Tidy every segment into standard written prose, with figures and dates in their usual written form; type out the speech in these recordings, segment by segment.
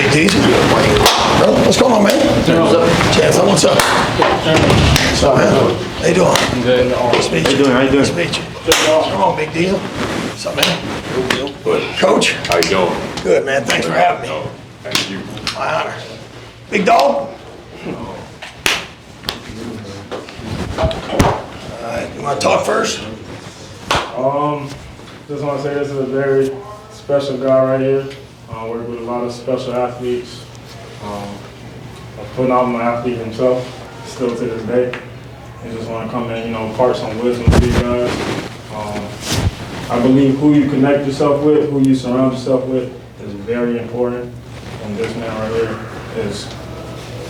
Big Diesel. Bro, what's going on, man? Chance, what's up? What's up, man? How you doing? I'm good. Nice to meet you. How you doing? Nice to meet you. What's wrong, Big Diesel? What's up, man? Good. Coach? How you doing? Good, man. Thanks for having me. Thank you. My honor. Big dog? Alright, you wanna talk first? Just want to say this is a very special guy right here. I work with a lot of special athletes. I'm putting out my athlete himself, still to this day. And just want to come in, impart some wisdom to you guys. I believe who you connect yourself with, who you surround yourself with is very important. And this man right here is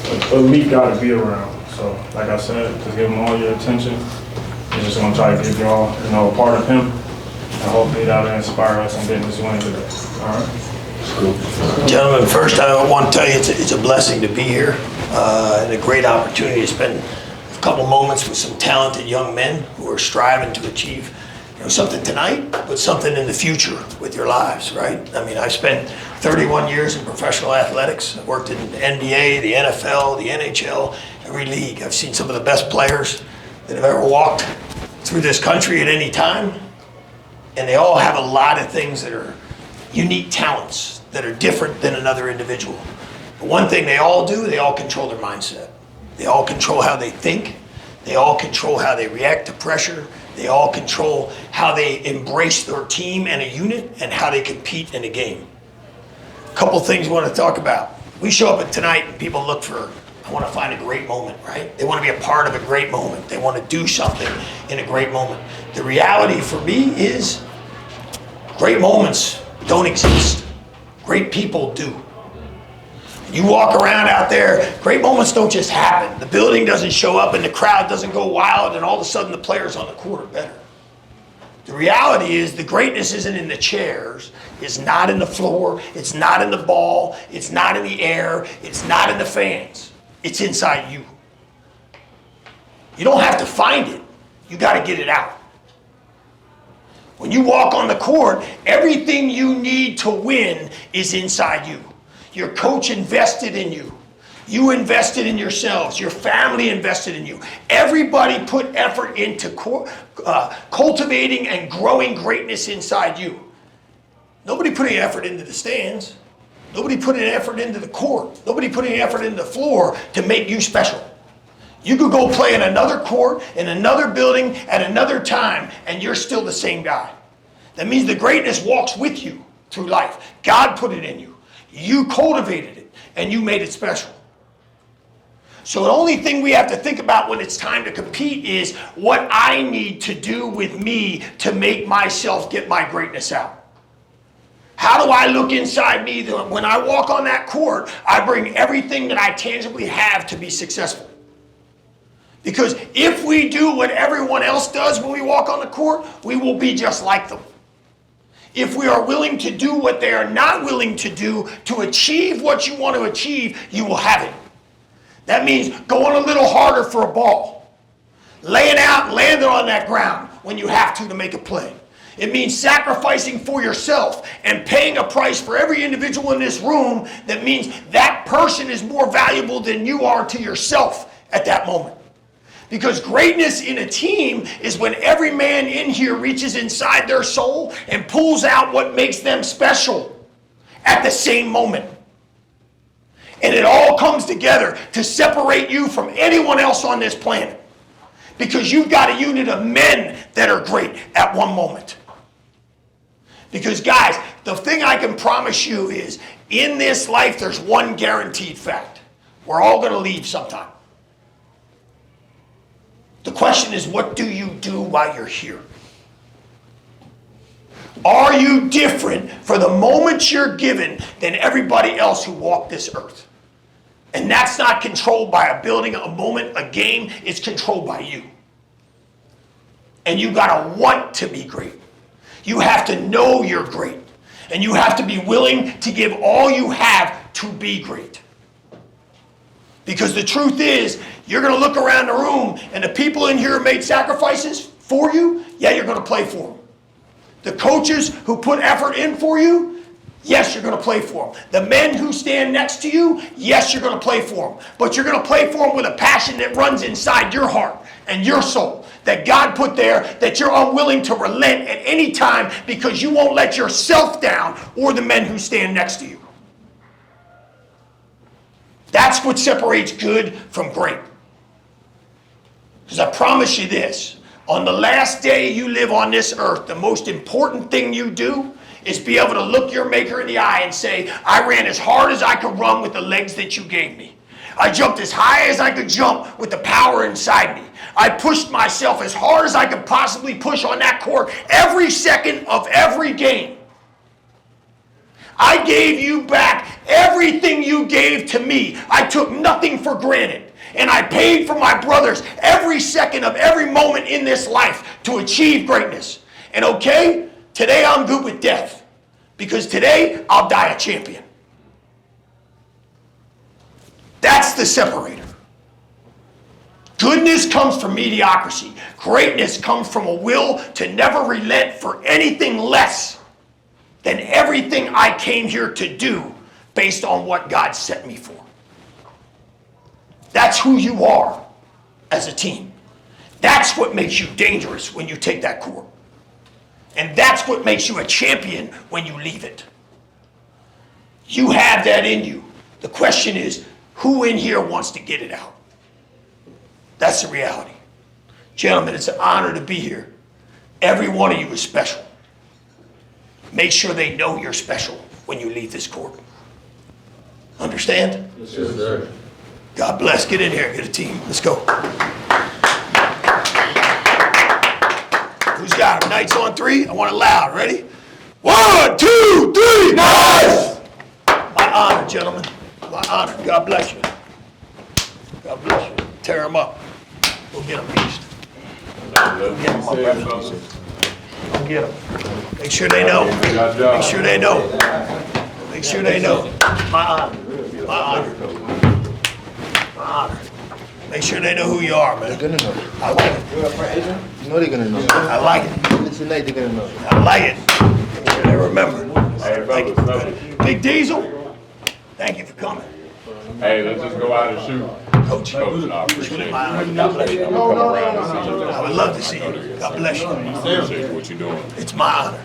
an elite guy to be around. So, like I said, just give him all your attention. I'm just going to try to give y'all, a part of him. And hopefully that'll inspire us and get this win today. All right? Gentlemen, first I want to tell you it's a blessing to be here and a great opportunity to spend a couple moments with some talented young men who are striving to achieve something tonight, but something in the future with your lives, right? I mean, I've spent 31 years in professional athletics. I've worked in the NBA, the NFL, the NHL, every league. I've seen some of the best players that have ever walked through this country at any time. And they all have a lot of things that are unique talents that are different than another individual. But one thing they all do, they all control their mindset. They all control how they think. They all control how they react to pressure. They all control how they embrace their team and a unit and how they compete in a game. A couple things we want to talk about. We show up at tonight and people look for, I want to find a great moment, right? They want to be a part of a great moment. They want to do something in a great moment. The reality for me is great moments don't exist. Great people do. You walk around out there, great moments don't just happen. The building doesn't show up and the crowd doesn't go wild and all of a sudden the players on the court are better. The reality is the greatness isn't in the chairs, it's not in the floor, it's not in the ball, it's not in the air, it's not in the fans. It's inside you. You don't have to find it, you got to get it out. When you walk on the court, everything you need to win is inside you. Your coach invested in you. You invested in yourselves. Your family invested in you. Everybody put effort into cultivating and growing greatness inside you. Nobody put any effort into the stands. Nobody put any effort into the court. Nobody put any effort into the floor to make you special. You could go play in another court, in another building, at another time, and you're still the same guy. That means the greatness walks with you through life. God put it in you. You cultivated it, and you made it special. So the only thing we have to think about when it's time to compete is what I need to do with me to make myself get my greatness out. How do I look inside me that when I walk on that court, I bring everything that I tangibly have to be successful? Because if we do what everyone else does when we walk on the court, we will be just like them. If we are willing to do what they are not willing to do to achieve what you want to achieve, you will have it. That means going a little harder for a ball. Laying out and landing on that ground when you have to make a play. It means sacrificing for yourself and paying a price for every individual in this room. That means that person is more valuable than you are to yourself at that moment. Because greatness in a team is when every man in here reaches inside their soul and pulls out what makes them special at the same moment. And it all comes together to separate you from anyone else on this planet. Because you've got a unit of men that are great at one moment. Because guys, the thing I can promise you is, in this life there's one guaranteed fact. We're all going to leave sometime. The question is, what do you do while you're here? Are you different for the moments you're given than everybody else who walked this earth? And that's not controlled by a building, a moment, a game. It's controlled by you. And you got to want to be great. You have to know you're great. And you have to be willing to give all you have to be great. Because the truth is, you're going to look around the room and the people in here who made sacrifices for you, yeah, you're going to play for them. The coaches who put effort in for you, Yes, you're going to play for them. The men who stand next to you, yes, you're going to play for them. But you're going to play for them with a passion that runs inside your heart and your soul that God put there, that you're unwilling to relent at any time because you won't let yourself down or the men who stand next to you. That's what separates good from great. Because I promise you this, on the last day you live on this earth, the most important thing you do is be able to look your maker in the eye and say, I ran as hard as I could run with the legs that you gave me. I jumped as high as I could jump with the power inside me. I pushed myself as hard as I could possibly push on that court every second of every game. I gave you back everything you gave to me. I took nothing for granted. And I paid for my brothers every second of every moment in this life to achieve greatness. And okay, today I'm good with death. Because today I'll die a champion. That's the separator. Goodness comes from mediocrity. Greatness comes from a will to never relent for anything less than everything I came here to do based on what God set me for. That's who you are as a team. That's what makes you dangerous when you take that court. And that's what makes you a champion when you leave it. You have that in you. The question is, who in here wants to get it out? That's the reality. Gentlemen, it's an honor to be here. Every one of you is special. Make sure they know you're special when you leave this court. Understand? Yes, sir. God bless. Get in here. Get a team. Let's go. Who's got them? Knights on three? I want it loud. Ready? 1, 2, 3, Knights! My honor, gentlemen. My honor. God bless you. God bless you. Tear them up. Go get them, beast. Go get them, my brother. Go get them. Make sure they know. Make sure they know. Make sure they know. My honor. My honor. My honor. Make sure they know who you are, man. They're gonna know. I like it. You're a free agent? You know they're gonna know. I like it. Tonight they're gonna know. I like it. Make sure they remember. Hey, Thank fellas, you. fellas. Big Diesel, thank you for coming. Hey, let's just go out and shoot. Coach, Coach, no, I appreciate it. my I'm honor. gonna come around and see you. I would love to see you. God bless you. Appreciate what you're doing. It's my honor.